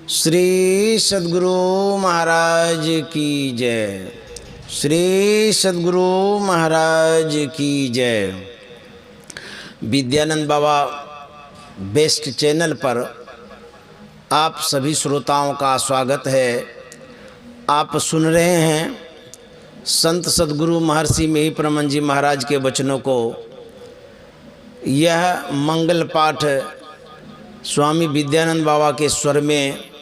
श्री सद्गुरु महाराज की जय। श्री सद्गुरु महाराज की जय। विद्यानंद बाबा बेस्ट चैनल पर आप सभी श्रोताओं का स्वागत है। आप सुन रहे हैं संत सद्गुरु महर्षि महिप्रमन जी महाराज के वचनों को। यह मंगल पाठ स्वामी विद्यानंद बाबा के स्वर में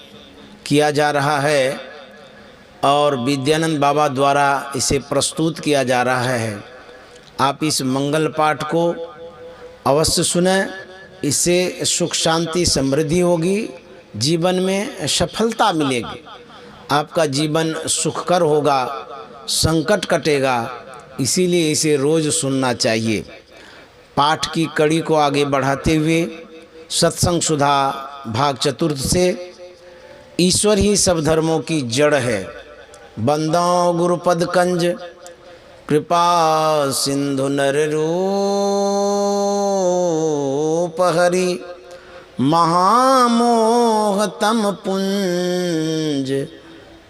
किया जा रहा है और विद्यानंद बाबा द्वारा इसे प्रस्तुत किया जा रहा है। आप इस मंगल पाठ को अवश्य सुनें। इससे सुख शांति समृद्धि होगी, जीवन में सफलता मिलेगी, आपका जीवन सुखकर होगा, संकट कटेगा। इसीलिए इसे रोज़ सुनना चाहिए। पाठ की कड़ी को आगे बढ़ाते हुए सत्संग सुधा भाग चतुर्थ से ईश्वर ही सब धर्मों की जड़ है। बंदों गुरुपद कंज कृपा सिंधु नर रूप हरि महामोह तम पुंज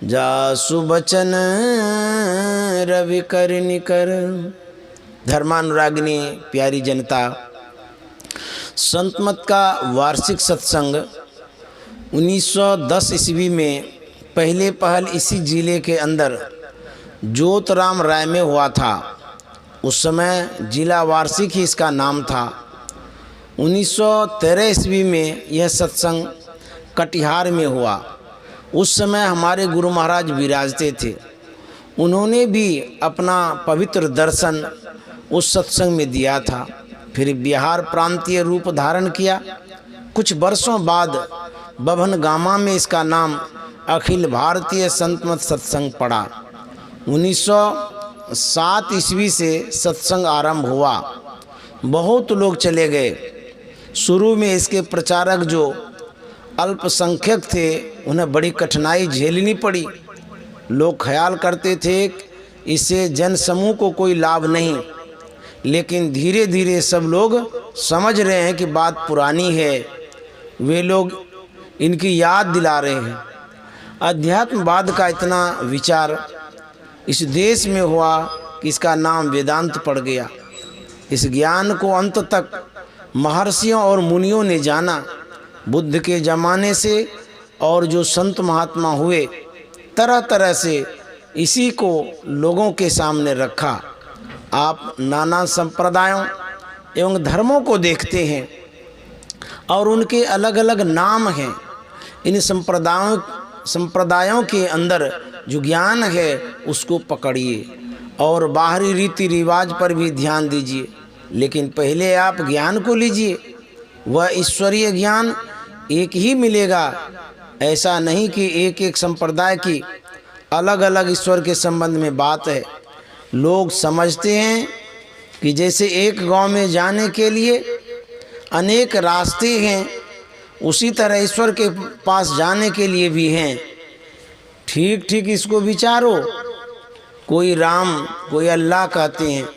जासु बचन रवि कर निकर। धर्मानुरागिनी प्यारी जनता, संतमत का वार्षिक सत्संग 1910 ईस्वी में पहले पहल इसी जिले के अंदर जोतराम राय में हुआ था। उस समय जिला वार्षिक ही इसका नाम था। 1913 ईस्वी में यह सत्संग कटिहार में हुआ। उस समय हमारे गुरु महाराज विराजते थे। उन्होंने भी अपना पवित्र दर्शन उस सत्संग में दिया था। फिर बिहार प्रांतीय रूप धारण किया। कुछ वर्षों बाद बभन गामा में इसका नाम अखिल भारतीय संतमत सत्संग पड़ा। 1907 ईस्वी से सत्संग आरंभ हुआ। बहुत लोग चले गए। शुरू में इसके प्रचारक जो अल्पसंख्यक थे उन्हें बड़ी कठिनाई झेलनी पड़ी। लोग ख्याल करते थे इससे जनसमूह को कोई लाभ नहीं, लेकिन धीरे धीरे सब लोग समझ रहे हैं कि बात पुरानी है। वे लोग इनकी याद दिला रहे हैं। अध्यात्मवाद का इतना विचार इस देश में हुआ कि इसका नाम वेदांत पड़ गया। इस ज्ञान को अंत तक महर्षियों और मुनियों ने जाना। बुद्ध के ज़माने से और जो संत महात्मा हुए, तरह तरह से इसी को लोगों के सामने रखा। आप नाना संप्रदायों एवं धर्मों को देखते हैं और उनके अलग अलग नाम हैं। इन संप्रदायों के अंदर जो ज्ञान है उसको पकड़िए और बाहरी रीति रिवाज पर भी ध्यान दीजिए, लेकिन पहले आप ज्ञान को लीजिए। वह ईश्वरीय ज्ञान एक ही मिलेगा। ऐसा नहीं कि एक एक संप्रदाय की अलग अलग ईश्वर के संबंध में बात है। लोग समझते हैं कि जैसे एक गांव में जाने के लिए अनेक रास्ते हैं, उसी तरह ईश्वर के पास जाने के लिए भी हैं। ठीक ठीक इसको विचारो। कोई राम, कोई अल्लाह कहते हैं,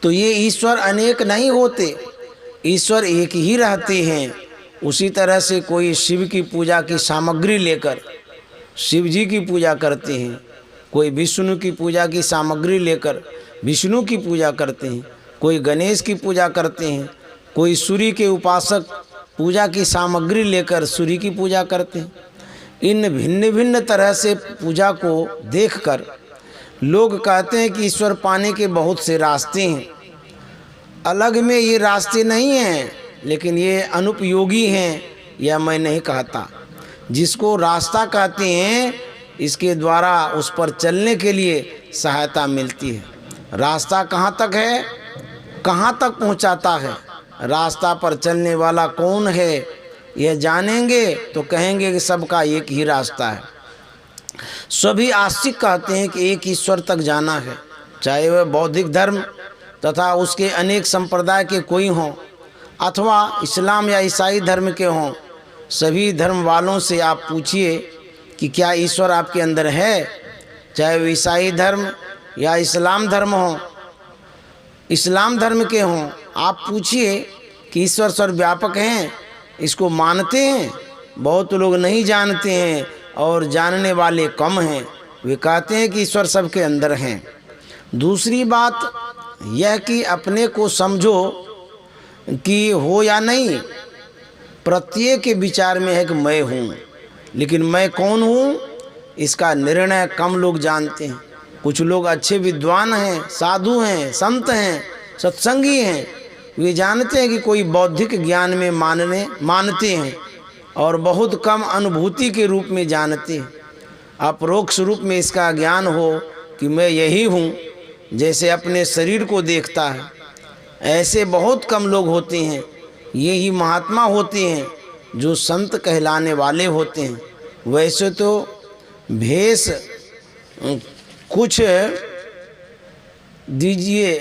तो ये ईश्वर अनेक नहीं होते, ईश्वर एक ही रहते हैं। उसी तरह से कोई शिव की पूजा की सामग्री लेकर शिव जी की पूजा करते हैं, कोई विष्णु की पूजा की सामग्री लेकर विष्णु की पूजा करते हैं, कोई गणेश की पूजा करते हैं, कोई सूर्य के उपासक पूजा की सामग्री लेकर सूर्य की पूजा करते हैं। इन भिन्न भिन्न तरह से पूजा को देखकर लोग कहते हैं कि ईश्वर पाने के बहुत से रास्ते हैं। अलग में ये रास्ते नहीं हैं, लेकिन ये अनुपयोगी हैं। यह मैं नहीं कहता। जिसको रास्ता कहते हैं, इसके द्वारा उस पर चलने के लिए सहायता मिलती है। रास्ता कहाँ तक है, कहाँ तक पहुँचाता है, रास्ता पर चलने वाला कौन है, यह जानेंगे तो कहेंगे कि सबका एक ही रास्ता है। सभी आस्तिक कहते हैं कि एक ईश्वर तक जाना है, चाहे वह बौद्धिक धर्म तथा उसके अनेक संप्रदाय के कोई हों अथवा इस्लाम या ईसाई धर्म के हों। सभी धर्म वालों से आप पूछिए कि क्या ईश्वर आपके अंदर है, चाहे वो ईसाई धर्म या इस्लाम धर्म हो, इस्लाम धर्म के हों। आप पूछिए कि ईश्वर सर्वव्यापक हैं, इसको मानते हैं, बहुत लोग नहीं जानते हैं और जानने वाले कम हैं। वे कहते हैं कि ईश्वर सबके अंदर हैं। दूसरी बात यह कि अपने को समझो कि हो या नहीं, प्रत्येक के विचार में है कि मैं हूँ, लेकिन मैं कौन हूँ इसका निर्णय कम लोग जानते हैं। कुछ लोग अच्छे विद्वान हैं, साधु हैं, संत हैं, सत्संगी हैं, वे जानते हैं कि कोई बौद्धिक ज्ञान में मानते हैं और बहुत कम अनुभूति के रूप में जानते हैं। अपरोक्ष रूप में इसका ज्ञान हो कि मैं यही हूँ, जैसे अपने शरीर को देखता है, ऐसे बहुत कम लोग होते हैं। यही महात्मा होते हैं जो संत कहलाने वाले होते हैं। वैसे तो भेष कुछ दीजिए,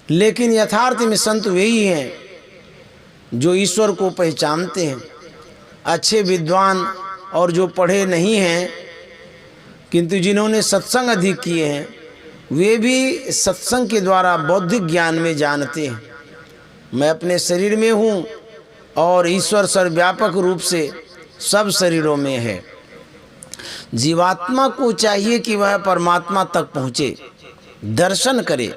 लेकिन यथार्थ में संत वही हैं जो ईश्वर को पहचानते हैं। अच्छे विद्वान और जो पढ़े नहीं हैं किंतु जिन्होंने सत्संग अधिक किए हैं, वे भी सत्संग के द्वारा बौद्धिक ज्ञान में जानते हैं मैं अपने शरीर में हूँ और ईश्वर सर्वव्यापक रूप से सब शरीरों में है। जीवात्मा को चाहिए कि वह परमात्मा तक पहुँचे, दर्शन करे।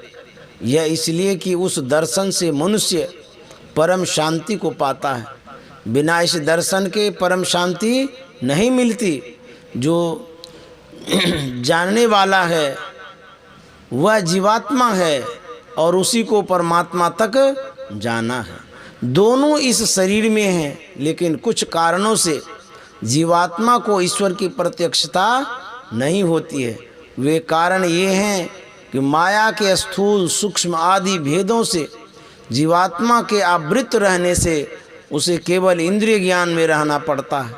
यह इसलिए कि उस दर्शन से मनुष्य परम शांति को पाता है। बिना इस दर्शन के परम शांति नहीं मिलती। जो जानने वाला है वह जीवात्मा है और उसी को परमात्मा तक जाना है। दोनों इस शरीर में हैं, लेकिन कुछ कारणों से जीवात्मा को ईश्वर की प्रत्यक्षता नहीं होती है। वे कारण ये हैं कि माया के स्थूल सूक्ष्म आदि भेदों से जीवात्मा के आवृत रहने से उसे केवल इंद्रिय ज्ञान में रहना पड़ता है।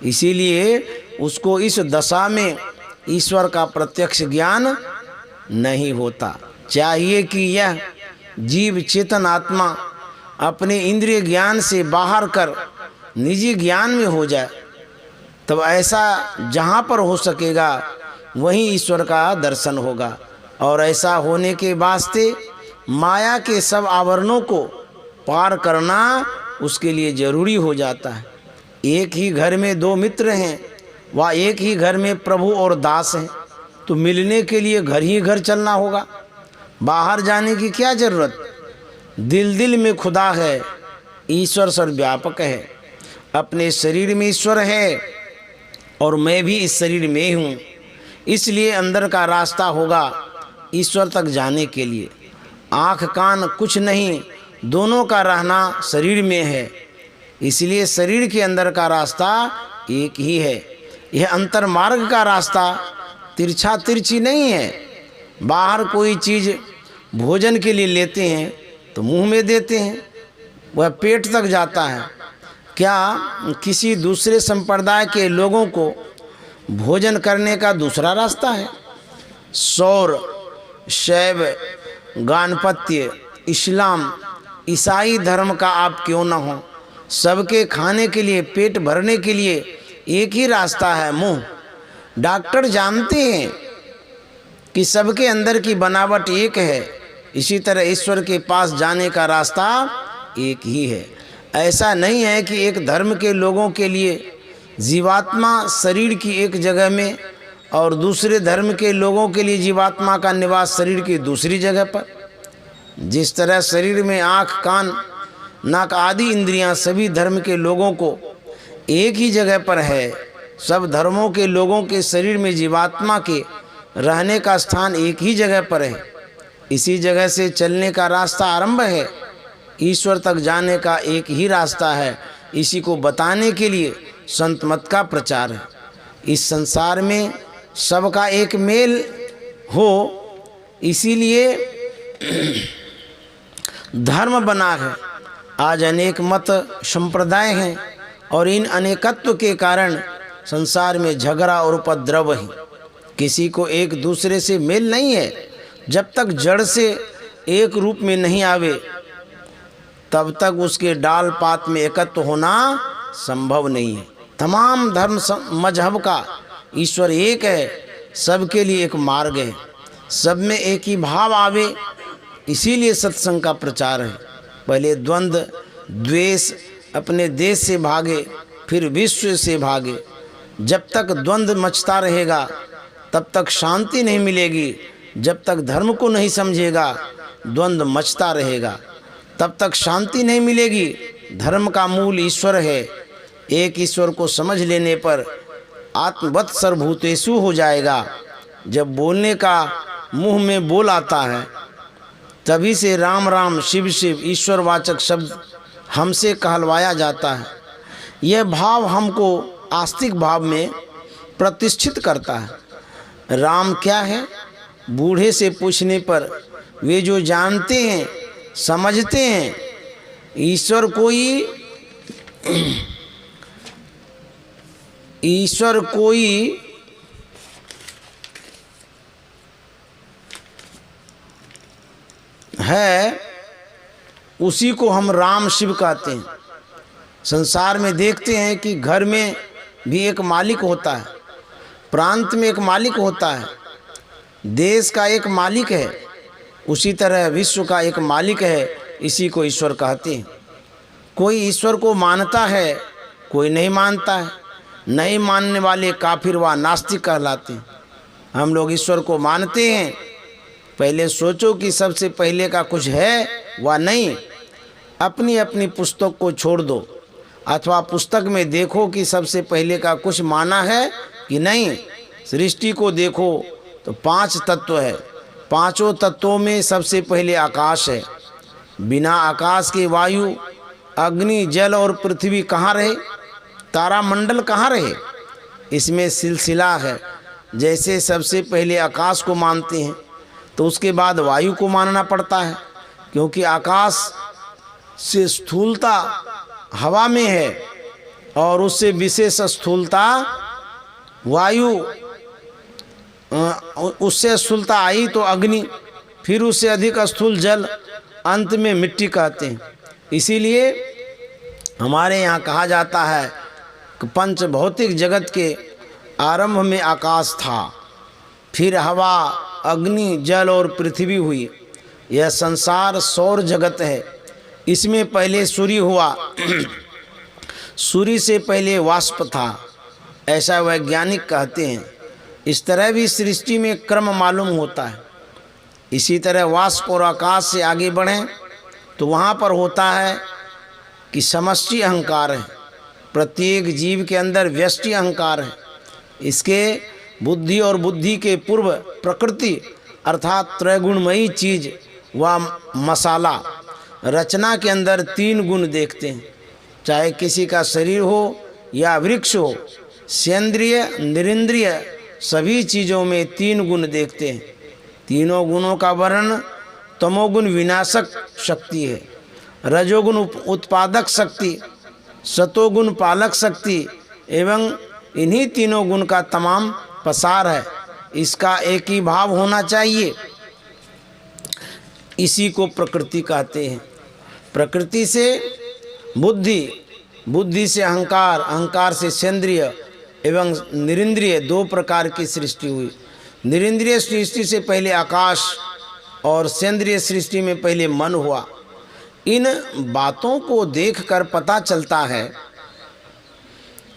इसीलिए उसको इस दशा में ईश्वर का प्रत्यक्ष ज्ञान नहीं होता। चाहिए कि यह जीव चेतन आत्मा अपने इंद्रिय ज्ञान से बाहर कर निजी ज्ञान में हो जाए, तब ऐसा जहाँ पर हो सकेगा वहीं ईश्वर का दर्शन होगा। और ऐसा होने के वास्ते माया के सब आवरणों को पार करना उसके लिए जरूरी हो जाता है। एक ही घर में दो मित्र हैं, व एक ही घर में प्रभु और दास हैं, तो मिलने के लिए घर ही घर चलना होगा। बाहर जाने की क्या जरूरत। दिल दिल में खुदा है, ईश्वर सर्वव्यापक है। अपने शरीर में ईश्वर है और मैं भी इस शरीर में हूँ, इसलिए अंदर का रास्ता होगा ईश्वर तक जाने के लिए। आँख कान कुछ नहीं, दोनों का रहना शरीर में है, इसलिए शरीर के अंदर का रास्ता एक ही है। यह अंतर मार्ग का रास्ता तिरछा तिरछी नहीं है। बाहर कोई चीज़ भोजन के लिए लेते हैं तो मुंह में देते हैं, वह पेट तक जाता है। क्या किसी दूसरे संप्रदाय के लोगों को भोजन करने का दूसरा रास्ता है? सौर, शैव, गानपत्य, इस्लाम, ईसाई धर्म का आप क्यों न हो, सबके खाने के लिए, पेट भरने के लिए एक ही रास्ता है, मुंह। डॉक्टर जानते हैं कि सबके अंदर की बनावट एक है, इसी तरह ईश्वर के पास जाने का रास्ता एक ही है। ऐसा नहीं है कि एक धर्म के लोगों के लिए जीवात्मा शरीर की एक जगह में और दूसरे धर्म के लोगों के लिए जीवात्मा का निवास शरीर की दूसरी जगह पर। जिस तरह शरीर में आँख, कान, नाक आदि इंद्रियां सभी धर्म के लोगों को एक ही जगह पर है, सब धर्मों के लोगों के शरीर में जीवात्मा के रहने का स्थान एक ही जगह पर है। इसी जगह से चलने का रास्ता आरंभ है। ईश्वर तक जाने का एक ही रास्ता है। इसी को बताने के लिए संत मत का प्रचार है। इस संसार में सबका एक मेल हो, इसीलिए धर्म बना है। आज अनेक मत संप्रदाय हैं और इन अनेकत्व के कारण संसार में झगड़ा और उपद्रव है। किसी को एक दूसरे से मेल नहीं है। जब तक जड़ से एक रूप में नहीं आवे तब तक उसके डाल पात में एकत्व होना संभव नहीं है। तमाम धर्म मजहब का ईश्वर एक है, सबके लिए एक मार्ग है, सब में एक ही भाव आवे, इसीलिए सत्संग का प्रचार है। पहले द्वंद्व, द्वेष, अपने देश से भागे, फिर विश्व से भागे। जब तक द्वंद्व मचता रहेगा तब तक शांति नहीं मिलेगी। जब तक धर्म को नहीं समझेगा द्वंद्व मचता रहेगा, तब तक शांति नहीं मिलेगी। धर्म का मूल ईश्वर है। एक ईश्वर को समझ लेने पर आत्मवत् सर्वभूतेषु हो जाएगा। जब बोलने का मुंह में बोल आता है तभी से राम राम शिव शिव ईश्वरवाचक शब्द हमसे कहलवाया जाता है। यह भाव हमको आस्तिक भाव में प्रतिष्ठित करता है। राम क्या है? बूढ़े से पूछने पर वे जो जानते हैं, समझते हैं, ईश्वर कोई है, उसी को हम राम शिव कहते हैं। संसार में देखते हैं कि घर में भी एक मालिक होता है, प्रांत में एक मालिक होता है, देश का एक मालिक है, उसी तरह विश्व का एक मालिक है। इसी को ईश्वर कहते हैं। कोई ईश्वर को मानता है, कोई नहीं मानता है। नहीं मानने वाले काफिर व नास्तिक कहलाते हैं। हम लोग ईश्वर को मानते हैं। पहले सोचो कि सबसे पहले का कुछ है व नहीं। अपनी अपनी पुस्तक को छोड़ दो अथवा पुस्तक में देखो कि सबसे पहले का कुछ माना है कि नहीं। सृष्टि को देखो तो 5 तत्व है। पांचों तत्वों में सबसे पहले आकाश है। बिना आकाश के वायु, अग्नि, जल और पृथ्वी कहाँ रहे? तारामंडल कहाँ रहे? इसमें सिलसिला है। जैसे सबसे पहले आकाश को मानते हैं तो उसके बाद वायु को मानना पड़ता है, क्योंकि आकाश से स्थूलता हवा में है और उससे विशेष स्थूलता वायु, उससे स्थूलता आई तो अग्नि, फिर उससे अधिक स्थूल जल, अंत में मिट्टी कहते हैं। इसीलिए हमारे यहाँ कहा जाता है कि पंच भौतिक जगत के आरंभ में आकाश था, फिर हवा, अग्नि, जल और पृथ्वी हुई। यह संसार सौर जगत है। इसमें पहले सूर्य हुआ, सूर्य से पहले वाष्प था, ऐसा वैज्ञानिक कहते हैं। इस तरह भी सृष्टि में क्रम मालूम होता है। इसी तरह वाष्प और आकाश से आगे बढ़ें तो वहाँ पर होता है कि समष्टि अहंकार है। प्रत्येक जीव के अंदर व्यष्टि अहंकार है। इसके बुद्धि और बुद्धि के पूर्व प्रकृति अर्थात त्रैगुणमयी चीज व मसाला रचना के अंदर 3 गुण देखते हैं। चाहे किसी का शरीर हो या वृक्ष हो, सेंद्रिय, निरिंद्रिय सभी चीज़ों में 3 गुण देखते हैं। तीनों गुणों का वर्णन तमोगुण विनाशक शक्ति है, रजोगुण उत्पादक शक्ति, सतोगुण पालक शक्ति एवं इन्हीं तीनों गुण का तमाम पसार है। इसका एक ही भाव होना चाहिए। इसी को प्रकृति कहते हैं। प्रकृति से बुद्धि, बुद्धि से अहंकार, अहंकार से सेंद्रिय एवं निरिंद्रिय 2 प्रकार की सृष्टि हुई। निरिंद्रिय सृष्टि से पहले आकाश और सेंद्रिय सृष्टि में पहले मन हुआ। इन बातों को देखकर पता चलता है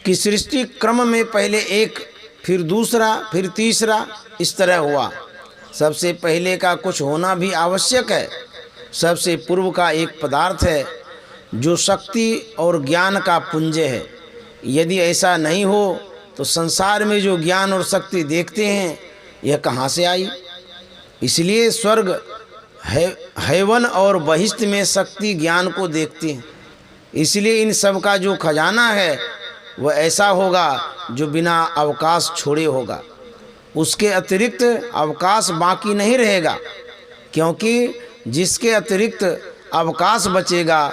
कि सृष्टि क्रम में पहले एक, फिर दूसरा, फिर तीसरा, इस तरह हुआ। सबसे पहले का कुछ होना भी आवश्यक है। सबसे पूर्व का एक पदार्थ है जो शक्ति और ज्ञान का पुंज है। यदि ऐसा नहीं हो तो संसार में जो ज्ञान और शक्ति देखते हैं यह कहाँ से आई? इसलिए स्वर्ग हैवन और बहिष्ठ में शक्ति ज्ञान को देखते हैं। इसलिए इन सब का जो खजाना है वह ऐसा होगा जो बिना अवकाश छोड़े होगा। उसके अतिरिक्त अवकाश बाकी नहीं रहेगा, क्योंकि जिसके अतिरिक्त अवकाश बचेगा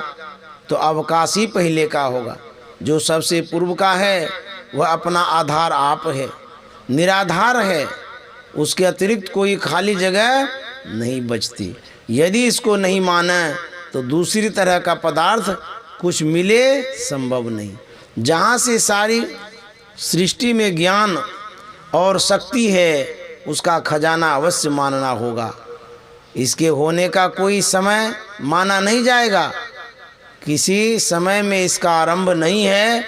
तो अवकाश ही पहले का होगा। जो सबसे पूर्व का है वह अपना आधार आप है, निराधार है। उसके अतिरिक्त कोई खाली जगह नहीं बचती। यदि इसको नहीं माने तो दूसरी तरह का पदार्थ कुछ मिले संभव नहीं। जहाँ से सारी सृष्टि में ज्ञान और शक्ति है उसका खजाना अवश्य मानना होगा। इसके होने का कोई समय माना नहीं जाएगा, किसी समय में इसका आरंभ नहीं है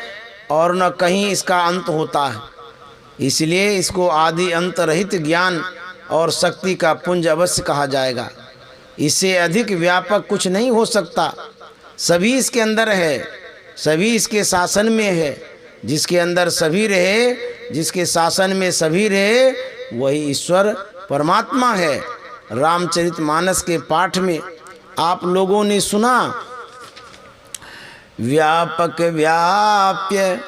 और न कहीं इसका अंत होता है। इसलिए इसको आदि अंत रहित ज्ञान और शक्ति का पुंज अवश्य कहा जाएगा। इससे अधिक व्यापक कुछ नहीं हो सकता। सभी इसके अंदर है, सभी इसके शासन में है। जिसके अंदर सभी रहे, जिसके शासन में सभी रहे, वही ईश्वर परमात्मा है। रामचरितमानस के पाठ में आप लोगों ने सुना, व्यापक व्याप्य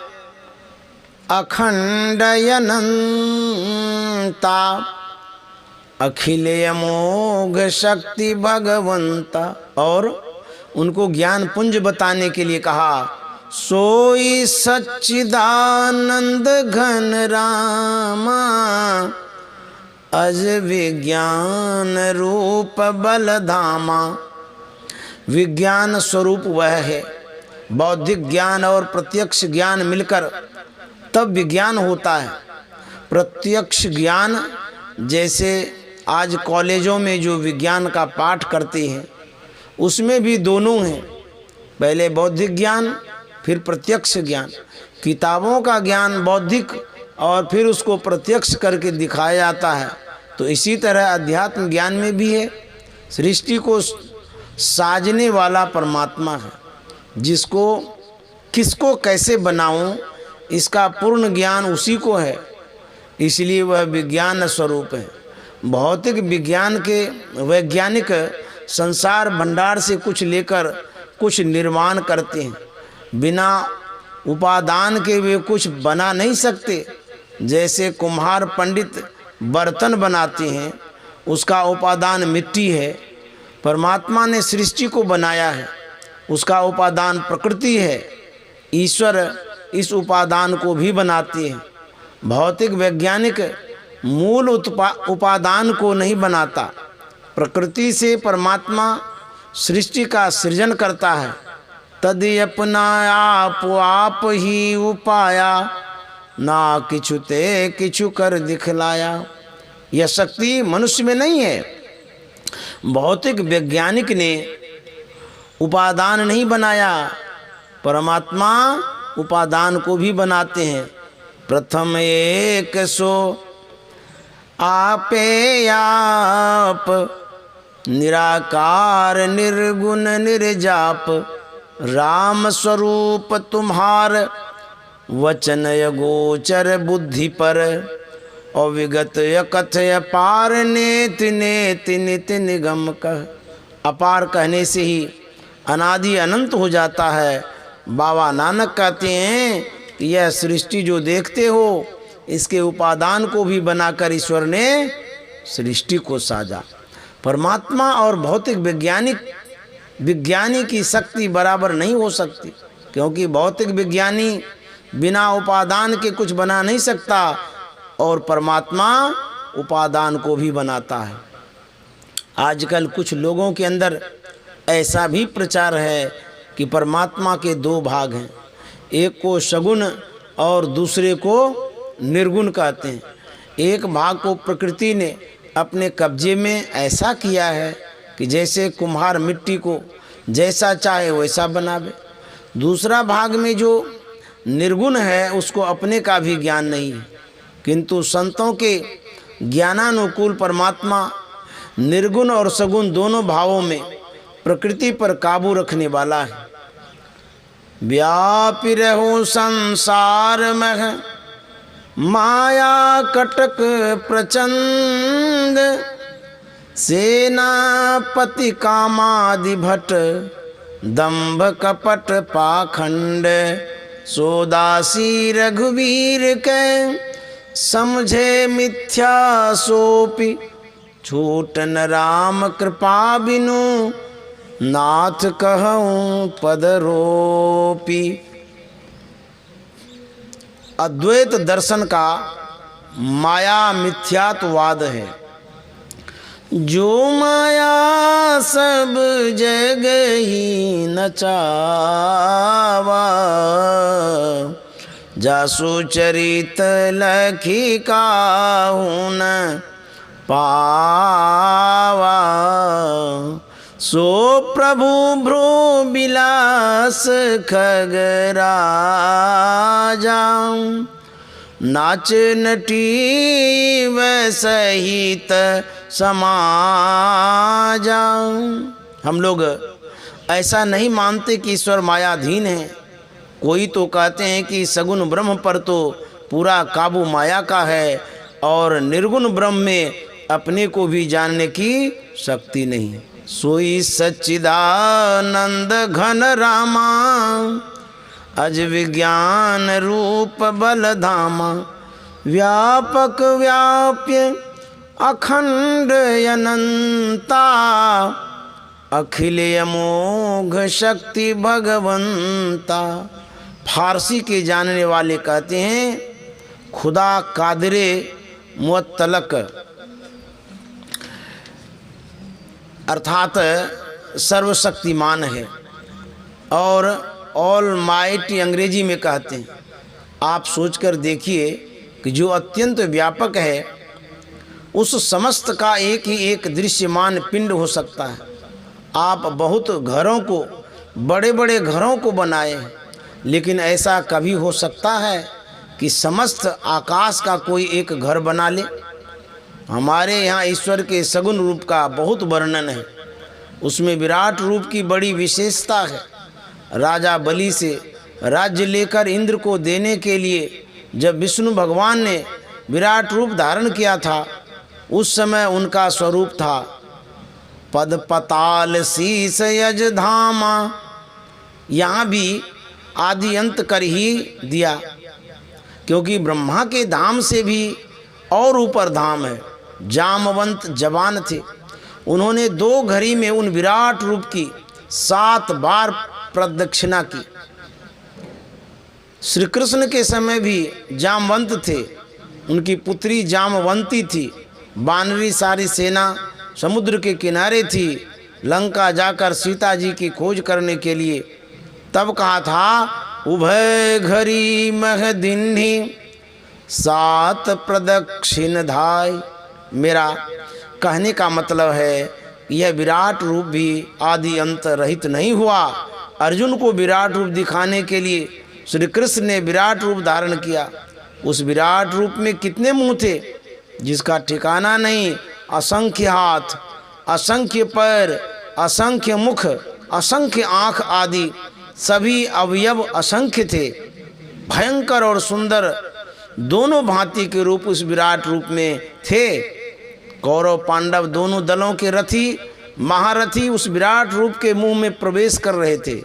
अखंड अनंता अखिल अमोघ शक्ति भगवंता। और उनको ज्ञान पुंज बताने के लिए कहा, सोई सच्चिदानंद घन रामा अज विज्ञान रूप बलधामा। विज्ञान स्वरूप वह है। बौद्धिक ज्ञान और प्रत्यक्ष ज्ञान मिलकर तब विज्ञान होता है। प्रत्यक्ष ज्ञान, जैसे आज कॉलेजों में जो विज्ञान का पाठ करते हैं, उसमें भी दोनों हैं। पहले बौद्धिक ज्ञान, फिर प्रत्यक्ष ज्ञान। किताबों का ज्ञान बौद्धिक और फिर उसको प्रत्यक्ष करके दिखाया जाता है। तो इसी तरह अध्यात्म ज्ञान में भी है। सृष्टि को साजने वाला परमात्मा है, जिसको किसको कैसे बनाऊं, इसका पूर्ण ज्ञान उसी को है। इसलिए वह विज्ञान स्वरूप है। भौतिक विज्ञान के वैज्ञानिक संसार भंडार से कुछ लेकर कुछ निर्माण करते हैं। बिना उपादान के वे कुछ बना नहीं सकते। जैसे कुम्हार पंडित बर्तन बनाते हैं, उसका उपादान मिट्टी है। परमात्मा ने सृष्टि को बनाया है, उसका उपादान प्रकृति है। ईश्वर इस उपादान को भी बनाते हैं। भौतिक वैज्ञानिक मूल उपादान को नहीं बनाता। प्रकृति से परमात्मा सृष्टि का सृजन करता है। तद अपना आप ही उपाया, ना किछु ते किछु कर दिखलाया। यह शक्ति मनुष्य में नहीं है। भौतिक वैज्ञानिक ने उपादान नहीं बनाया, परमात्मा उपादान को भी बनाते हैं। प्रथम एक सो आपे आप, निराकार निर्गुण निर्जाप। राम स्वरूप तुम्हार, वचन गोचर बुद्धि पर। अविगत कथय पार नेत नेत नित निगम कह। अपार कहने से ही अनादि अनंत हो जाता है। बाबा नानक कहते हैं कि यह सृष्टि जो देखते हो, इसके उपादान को भी बनाकर ईश्वर ने सृष्टि को साजा। परमात्मा और भौतिक विज्ञानी की शक्ति बराबर नहीं हो सकती, क्योंकि भौतिक विज्ञानी बिना उपादान के कुछ बना नहीं सकता और परमात्मा उपादान को भी बनाता है। आजकल कुछ लोगों के अंदर ऐसा भी प्रचार है कि परमात्मा के दो भाग हैं, एक को सगुण और दूसरे को निर्गुण कहते हैं। एक भाग को प्रकृति ने अपने कब्जे में ऐसा किया है कि जैसे कुम्हार मिट्टी को जैसा चाहे वैसा बनावे। दूसरा भाग में जो निर्गुण है, उसको अपने का भी ज्ञान नहीं है, किंतु संतों के ज्ञानानुकूल परमात्मा निर्गुण और सगुण दोनों भावों में प्रकृति पर काबू रखने वाला है। व्यापी रहो संसार में माया कटक प्रचंड। सेनापति कामादि भट्ट दंभ कपट पाखंड। सोदासी रघुवीर के समझे मिथ्या सोपि। छूटन राम कृपा बिनु नाथ कहूँ पदरोपी। अद्वैत दर्शन का माया मिथ्यात्ववाद है। जो माया सब जग ही नचावा। जासु चरित लखी काहू न पावा। सो प्रभु भ्रू बिलास खगराजा, नाच नटी व सहित समाजा। हम लोग ऐसा नहीं मानते कि ईश्वर मायाधीन है। कोई तो कहते हैं कि सगुण ब्रह्म पर तो पूरा काबू माया का है और निर्गुण ब्रह्म में अपने को भी जानने की शक्ति नहीं। सोई सच्चिदानंद घन रामा, अज विज्ञान रूप बल धामा। व्यापक व्याप्य अखंड अनंता, अखिल अमोघ शक्ति भगवंता। फारसी के जानने वाले कहते हैं खुदा कादिरे मुअत्तलक, अर्थात सर्वशक्तिमान है, और ऑल माइटी अंग्रेजी में कहते हैं। आप सोचकर देखिए कि जो अत्यंत व्यापक है उस समस्त का एक ही एक दृश्यमान पिंड हो सकता है। आप बहुत घरों को, बड़े बड़े घरों को बनाए हैं, लेकिन ऐसा कभी हो सकता है कि समस्त आकाश का कोई एक घर बना ले? हमारे यहाँ ईश्वर के सगुण रूप का बहुत वर्णन है। उसमें विराट रूप की बड़ी विशेषता है। राजा बलि से राज्य लेकर इंद्र को देने के लिए जब विष्णु भगवान ने विराट रूप धारण किया था, उस समय उनका स्वरूप था पद पताल शीस यज धामा। यहाँ भी आदि अंत कर ही दिया, क्योंकि ब्रह्मा के धाम से भी और ऊपर धाम है। जामवंत जवान थे, उन्होंने 2 घड़ी में उन विराट रूप की 7 बार प्रदक्षिणा की। श्री कृष्ण के समय भी जामवंत थे, उनकी पुत्री जामवंती थी। वानरी सारी सेना समुद्र के किनारे थी, लंका जाकर सीता जी की खोज करने के लिए। तब कहा था उभय घरी मह दिन्ही 7 प्रदक्षिण धाय। मेरा कहने का मतलब है यह विराट रूप भी आदि अंत रहित नहीं हुआ। अर्जुन को विराट रूप दिखाने के लिए श्री कृष्ण ने विराट रूप धारण किया। उस विराट रूप में कितने मुंह थे जिसका ठिकाना नहीं। असंख्य हाथ, असंख्य पैर, असंख्य मुख, असंख्य आँख आदि सभी अवयव असंख्य थे। भयंकर और सुंदर दोनों भांति के रूप उस विराट रूप में थे। कौरव पांडव दोनों दलों के रथी महारथी उस विराट रूप के मुंह में प्रवेश कर रहे थे।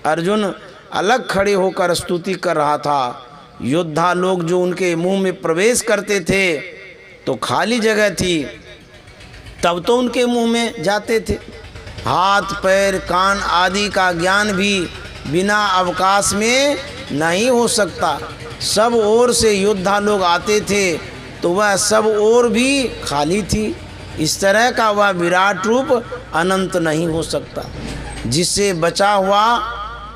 अर्जुन अलग खड़े होकर स्तुति कर रहा था। योद्धा लोग जो उनके मुंह में प्रवेश करते थे तो खाली जगह थी, तब तो उनके मुंह में जाते थे। हाथ पैर कान आदि का ज्ञान भी बिना अवकाश में नहीं हो सकता। सब ओर से योद्धा लोग आते थे तो वह सब ओर भी खाली थी। इस तरह का वह विराट रूप अनंत नहीं हो सकता। जिससे बचा हुआ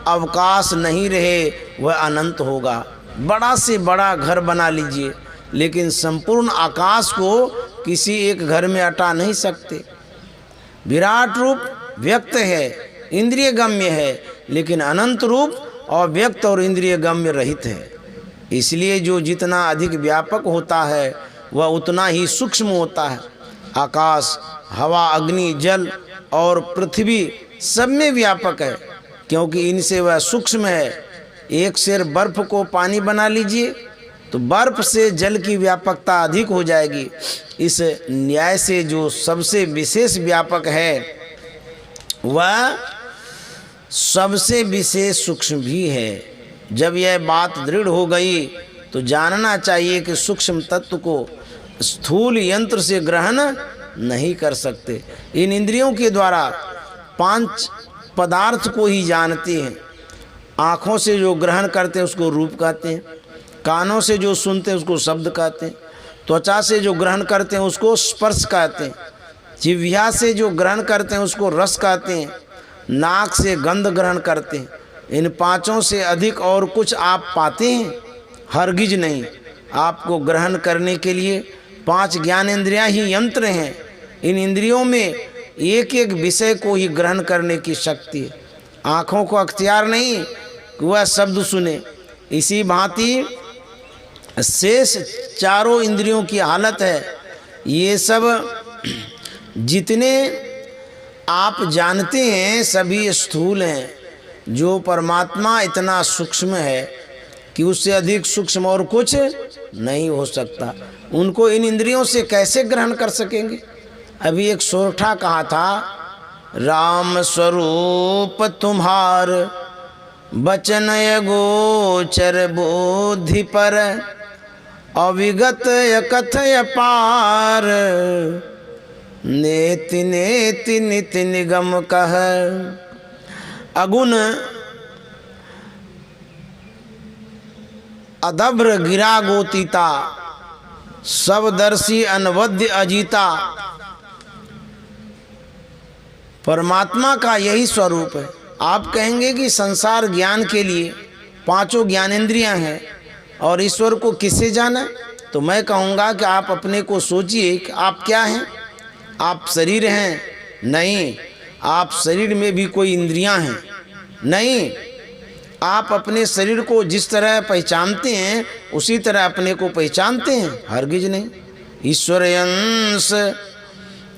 अवकाश नहीं रहे वह अनंत होगा। बड़ा से बड़ा घर बना लीजिए, लेकिन संपूर्ण आकाश को किसी एक घर में अटा नहीं सकते। विराट रूप व्यक्त है, इंद्रिय गम्य है, लेकिन अनंत रूप अव्यक्त और इंद्रिय गम्य रहित है। इसलिए जो जितना अधिक व्यापक होता है वह उतना ही सूक्ष्म होता है। आकाश, हवा, अग्नि, जल और पृथ्वी सब में व्यापक है, क्योंकि इनसे वह सूक्ष्म है। एक सेर बर्फ को पानी बना लीजिए तो बर्फ से जल की व्यापकता अधिक हो जाएगी। इस न्याय से जो सबसे विशेष व्यापक है वह सबसे विशेष सूक्ष्म भी है। जब यह बात दृढ़ हो गई तो जानना चाहिए कि सूक्ष्म तत्व को स्थूल यंत्र से ग्रहण नहीं कर सकते। इन इंद्रियों के द्वारा 5 पदार्थ को ही जानते हैं। आँखों से जो ग्रहण करते हैं उसको रूप कहते हैं, कानों से जो सुनते हैं उसको शब्द कहते हैं, त्वचा से जो ग्रहण करते हैं उसको स्पर्श कहते हैं, जिह्वा से जो ग्रहण करते हैं उसको रस कहते हैं, नाक से गंध ग्रहण करते हैं। इन 5 से अधिक और कुछ आप पाते हैं? हरगिज नहीं। आपको ग्रहण करने के लिए 5 ज्ञानेंद्रियां ही यंत्र हैं। इन इंद्रियों में एक एक विषय को ही ग्रहण करने की शक्ति है। आँखों को अख्तियार नहीं कि वह शब्द सुने। इसी भांति शेष चारों इंद्रियों की हालत है। ये सब जितने आप जानते हैं सभी स्थूल हैं। जो परमात्मा इतना सूक्ष्म है कि उससे अधिक सूक्ष्म और कुछ नहीं हो सकता। उनको इन इंद्रियों से कैसे ग्रहण कर सकेंगे। अभी एक सोरठा कहा था, राम स्वरूप तुम्हार बचन गोचर बुद्धि पर, अविगत कथय पार, नेति नेति निति निगम कह। अगुण अदभ्र गिरा गोतीता, सबदर्शी अनवद्य अजीता। परमात्मा का यही स्वरूप है। आप कहेंगे कि संसार ज्ञान के लिए पांचों ज्ञानेंद्रियां हैं और ईश्वर को किससे जाना। तो मैं कहूँगा कि आप अपने को सोचिए कि आप क्या हैं। आप शरीर हैं? नहीं। आप शरीर में भी कोई इंद्रियां हैं? नहीं। आप अपने शरीर को जिस तरह पहचानते हैं उसी तरह अपने को पहचानते हैं? हरगिज नहीं। ईश्वर अंश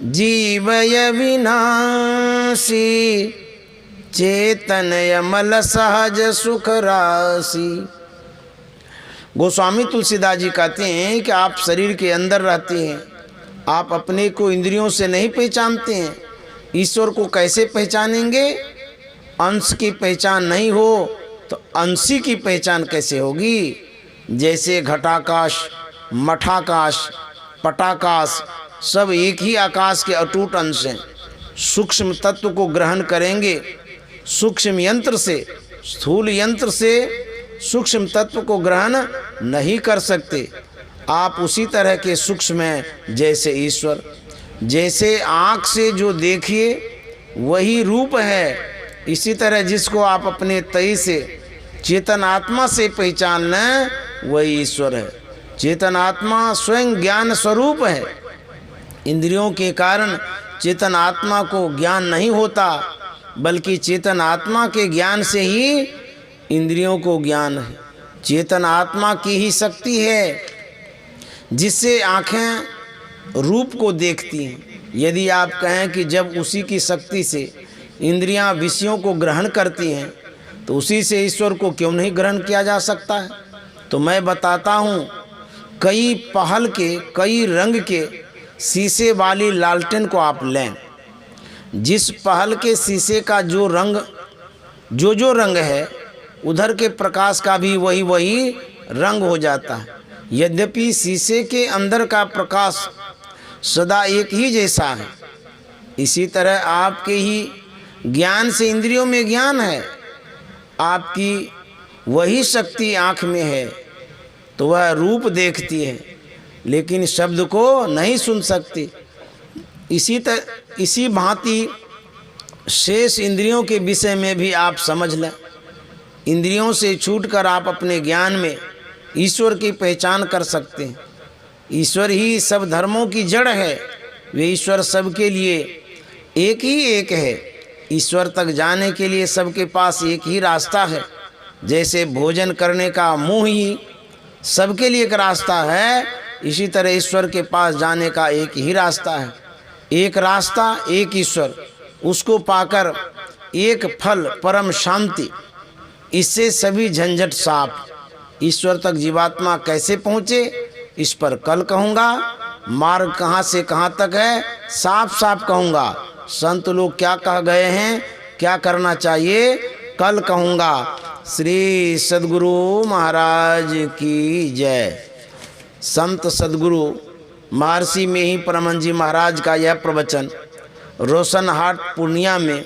जीवय विनाशी, चेतन अमल सहज सुख राशि। गोस्वामी तुलसीदास जी कहते हैं कि आप शरीर के अंदर रहते हैं, आप अपने को इंद्रियों से नहीं पहचानते हैं। ईश्वर को कैसे पहचानेंगे? अंश की पहचान नहीं हो तो अंशी की पहचान कैसे होगी। जैसे घटाकाश, मठाकाश, पटाकाश सब एक ही आकाश के अटूट अंश हैं। सूक्ष्म तत्व को ग्रहण करेंगे सूक्ष्म यंत्र से, स्थूल यंत्र से सूक्ष्म तत्व को ग्रहण नहीं कर सकते। आप उसी तरह के सूक्ष्म हैं जैसे ईश्वर। जैसे आँख से जो देखिए वही रूप है, इसी तरह जिसको आप अपने तय से चेतन आत्मा से पहचान लें वही ईश्वर है। चेतन आत्मा स्वयं ज्ञान स्वरूप है। इंद्रियों के कारण चेतन आत्मा को ज्ञान नहीं होता, बल्कि चेतन आत्मा के ज्ञान से ही इंद्रियों को ज्ञान है। चेतन आत्मा की ही शक्ति है जिससे आँखें रूप को देखती हैं। यदि आप कहें कि जब उसी की शक्ति से इंद्रियां विषयों को ग्रहण करती हैं तो उसी से ईश्वर को क्यों नहीं ग्रहण किया जा सकता है। तो मैं बताता हूँ, कई पहल के कई रंग के शीशे वाली लालटेन को आप लें। जिस पहल के शीशे का जो रंग जो रंग है उधर के प्रकाश का भी वही रंग हो जाता है। यद्यपि शीशे के अंदर का प्रकाश सदा एक ही जैसा है, इसी तरह आपके ही ज्ञान से इंद्रियों में ज्ञान है। आपकी वही शक्ति आँख में है तो वह रूप देखती है लेकिन शब्द को नहीं सुन सकती। इसी भांति शेष इंद्रियों के विषय में भी आप समझ लें। इंद्रियों से छूटकर आप अपने ज्ञान में ईश्वर की पहचान कर सकते हैं। ईश्वर ही सब धर्मों की जड़ है। वे ईश्वर सबके लिए एक ही एक है। ईश्वर तक जाने के लिए सबके पास एक ही रास्ता है। जैसे भोजन करने का मुंह ही सबके लिए एक रास्ता है, इसी तरह ईश्वर के पास जाने का एक ही रास्ता है। एक रास्ता, एक ईश्वर, उसको पाकर एक फल परम शांति, इससे सभी झंझट साफ। ईश्वर तक जीवात्मा कैसे पहुँचे इस पर कल कहूँगा। मार्ग कहाँ से कहाँ तक है साफ साफ कहूँगा। संत लोग क्या कह गए हैं, क्या करना चाहिए, कल कहूँगा। श्री सद्गुरु महाराज की जय। संत सद्गुरु महर्षि में ही परमहंस जी महाराज का यह प्रवचन रोशनहाट पूर्णिया में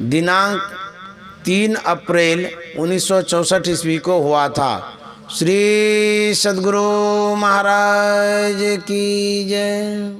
दिनांक 3 अप्रैल 1964 ईस्वी को हुआ था। श्री सद्गुरु महाराज की जय।